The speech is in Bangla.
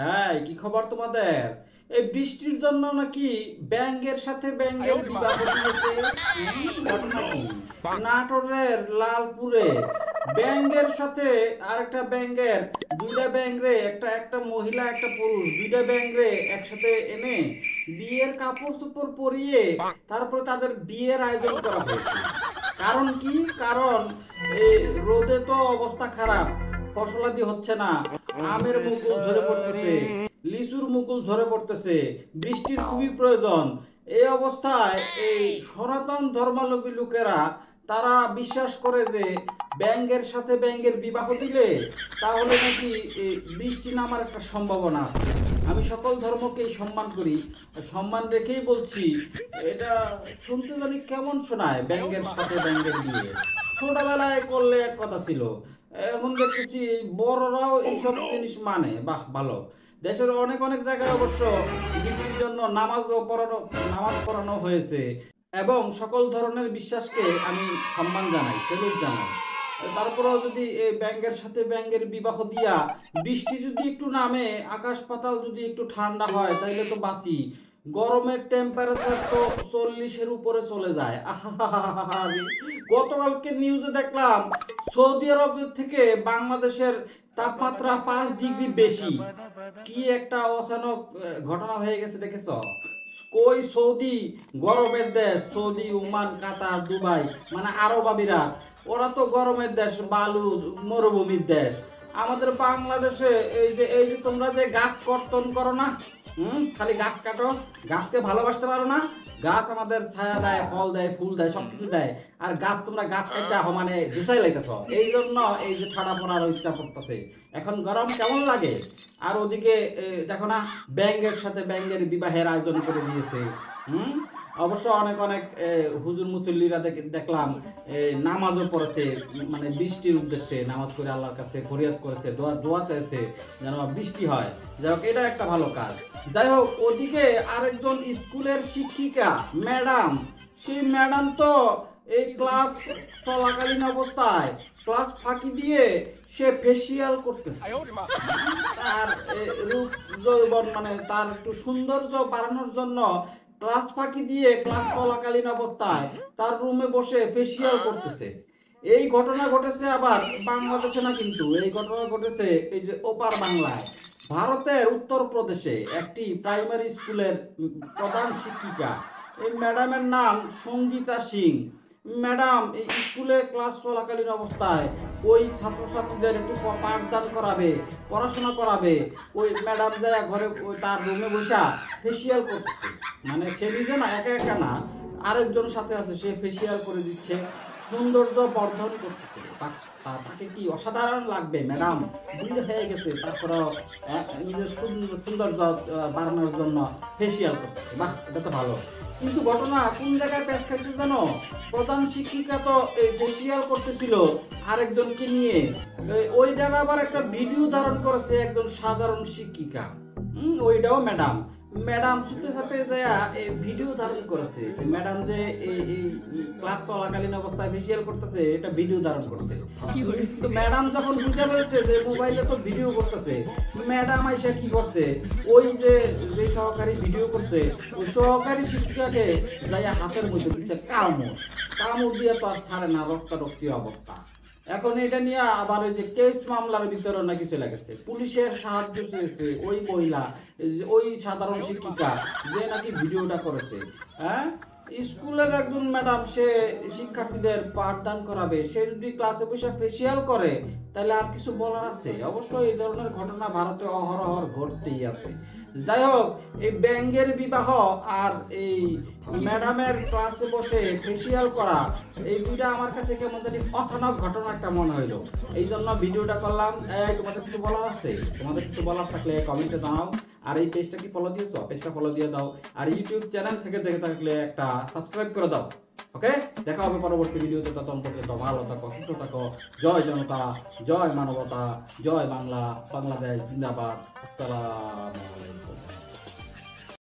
হ্যাঁ, কি খবর তোমাদের? এই বৃষ্টির জন্য নাকি ব্যাঙের সাথে ব্যাঙের বিবাহ দিয়েছে। ঘটনা কি? নাটোরের লালপুরে ব্যাঙের সাথে আরেকটা ব্যাঙের, দুইটা ব্যাঙরে, একটা একটা মহিলা একটা পুরুষ, দুইটা ব্যাঙরে একসাথে এনে বিয়ের কাপড় চোপড় পরিয়ে তারপরে তাদের বিয়ের আয়োজন করা হয়েছে। কারণ কি? কারণ এই রোদে তো অবস্থা খারাপ, ফসলাদি হচ্ছে না, আমের মুকুল ঝরে পড়তেছে, লিচুর মুকুল ঝরে পড়তেছে, বৃষ্টির খুবই প্রয়োজন। এই অবস্থায় এই সনাতন ধর্মাবলম্বী লোকেরা তারা বিশ্বাস করে যে ব্যাঙের সাথে ব্যাঙের বিবাহ দিলে তাহলে নাকি বৃষ্টি নামার একটা সম্ভাবনা আছে। আমি সকল ধর্মকেই সম্মান করি, সম্মান রেখেই বলছি, এটা শুনতে জানি কেমন শোনায়, ব্যাঙের সাথে ব্যাঙের বিয়ে। ছোটবেলায় করলে এক কথা ছিল, এখন দেখতেছি বড়রাও এইসব জিনিস মানে। বাহ, ভালো। দেশের অনেক অনেক জায়গায় অবশ্য বৃষ্টির জন্য নামাজ পড়ানো হয়েছে, এবং সকল ধরনের বিশ্বাসকে আমি সম্মান জানাই, সেলুট জানাই। তারপরেও যদি এই ব্যাঙের সাথে ব্যাঙের বিবাহ দিয়া বৃষ্টি যদি একটু নামে, আকাশ পাতাল যদি একটু ঠান্ডা হয়, তাইলে তো বাঁচি। গরমের টেম্পারেচার তো 40-এর উপরে চলে যায়। আহাহাহাহাহারে। গতকালকে নিউজে দেখলাম সৌদি আরব থেকে বাংলাদেশের তাপমাত্রা 5 ডিগ্রি বেশি। কি একটা অচানক ঘটনা হয়ে গেছে দেখেছ? কই সৌদি গরমের দেশ, সৌদি, ওমান, কাতার, দুবাই, মানে আরব আমিরাত, ওরা তো গরমের দেশ, বালু, মরুভূমির দেশ। আমাদের বাংলাদেশে এই যে তোমরা যে গাছ কর্তন করো না, খালি গাছ কাটো, গাছকে ভালোবাসতে পারো না। গাছ আমাদের ছায়া দেয়, ফল দেয়, ফুল দেয়, সবকিছু দেয়। আর তোমরা গাছ কাটতে মানে গুছাই লাইতেছ। এই জন্য এই যে ঠাডা পড়ার ইচ্ছা পড়তেছে। এখন গরম কেমন লাগে? আর ওদিকে দেখো না, ব্যাঙের সাথে ব্যাঙের বিবাহের আয়োজন করে দিয়েছে। হুম অবশ্য অনেক অনেক হুজুর মুসল্লিরা দেখলাম নামাজও পড়েছে, মানে বৃষ্টির উদ্দেশ্যে নামাজ করে আল্লাহর কাছে ফরিয়াদ করেছে, দোয়া চেয়েছে যেন বৃষ্টি হয়। যাই হোক, এটা একটা ভালো কাজ। যাই হোক, ওদিকে আরেকজন স্কুলের শিক্ষিকা ম্যাডাম, সেই ম্যাডাম তো এই ক্লাস চলাকালীন অবস্থায় ক্লাস ফাঁকি দিয়ে সে ফেসিয়াল করতেছে। তার রূপ যৌবন, মানে তার একটু সৌন্দর্য বাড়ানোর জন্য ক্লাস ফাঁকি দিয়ে ক্লাস চলাকালীন অবস্থায় তার রুমে বসে ফেসিয়াল করতেছে। এই ঘটনা ঘটেছে আবার বাংলাদেশে না, কিন্তু এই ঘটনা ঘটেছে এই যে ওপার বাংলায়, ভারতের উত্তরপ্রদেশে একটি প্রাইমারি স্কুলের প্রধান শিক্ষিকা। এই ম্যাডামের নাম সঙ্গীতা সিং। ম্যাডাম এই স্কুলে ক্লাস চলাকালীন অবস্থায় ওই ছাত্রছাত্রীদের একটু পাঠদান করাবে, পড়াশোনা করাবে, ওই ম্যাডাম যায় ঘরে ওই তার রুমে বসা ফেসিয়াল করতেছে। মানে সে নিজে না, একা একা না, আরেকজন সাথে আছে, সে ফেসিয়াল করে দিচ্ছে, সৌন্দর্য বর্ধন করতেছে। তাকে কি অসাধারণ লাগবে ম্যাডাম, বুড়ি হয়ে গেছে, তারপরেও নিজের সৌন্দর্য বাড়ানোর জন্য ফেসিয়াল করতেছে। বাহ, এটা তো ভালো। কিন্তু ঘটনা কোন জায়গায় প্যাচ খাইছে জানো? প্রধান শিক্ষিকা তো এই ফেসিয়াল করতেছিল আরেকজনকে নিয়ে, ওই জায়গায় আবার একটা ভিডিও ধারণ করেছে একজন সাধারণ শিক্ষিকা। ওইটাও ম্যাডাম। ম্যাডাম চুপে চাপে যায় ভিডিও ধারণ করেছে। ম্যাডাম যে এই ক্লাস চলাকালীন অবস্থায় ফেসিয়াল করতেছে, এটা ভিডিও ধারণ করছে। তো ম্যাডাম যখন বুঝে ফেলছে যে মোবাইলে তো ভিডিও করতেছে, ম্যাডাম আইসা কি করছে, ওই যে যে সহকারী ভিডিও করছে, ওই সহকারী শিক্ষিকাকে যাইয়া হাতের মধ্যে দিচ্ছে কামড়। কামড় দিয়ে তো আর ছাড়ে না, রক্তারক্তি অবস্থা। এখন এটা নিয়ে আবার ওই যে কেস মামলার ভিতরে নাকি চলে গেছে, পুলিশের সাহায্য চেয়েছে ওই মহিলা, ওই সাধারণ শিক্ষিকা যে নাকি ভিডিওটা করেছে। হ্যাঁ, স্কুলের একজন ম্যাডাম, সে শিক্ষার্থীদের পাঠদান করাবে, সে যদি ক্লাসে বসে ফেসিয়াল করে তাহলে আর কিছু বলার আছে? অবশ্যই এই ধরনের ঘটনা ভারতে অহরহ ঘটতেই আছে। যাই হোক, এই ব্যাঙের বিবাহ আর এই ম্যাডামের ক্লাসে বসে ফেসিয়াল করা, এই দুইটা আমার কাছে কেমন জানি অচানক ঘটনা একটা মনে হইলো, এই জন্য ভিডিওটা করলাম। তোমাদের কিছু বলার আছে? তোমাদের কিছু বলার থাকলে কমেন্টে জানাও। আর এই পেজটা কি ফলো দিয়েছো? পেজটা ফলো দিয়ে দাও। আর ইউটিউব চ্যানেল থেকে দেখে থাকলে একটা সাবস্ক্রাইব করে দাও। ওকে, দেখা হবে পরবর্তী ভিডিওতে। ততক্ষণ পর্যন্ত ভালো থাকো, সুস্থ থাকো। জয় জনতা, জয় মানবতা, জয় বাংলা, বাংলাদেশ জিন্দাবাদ। আসসালামু আলাইকুম।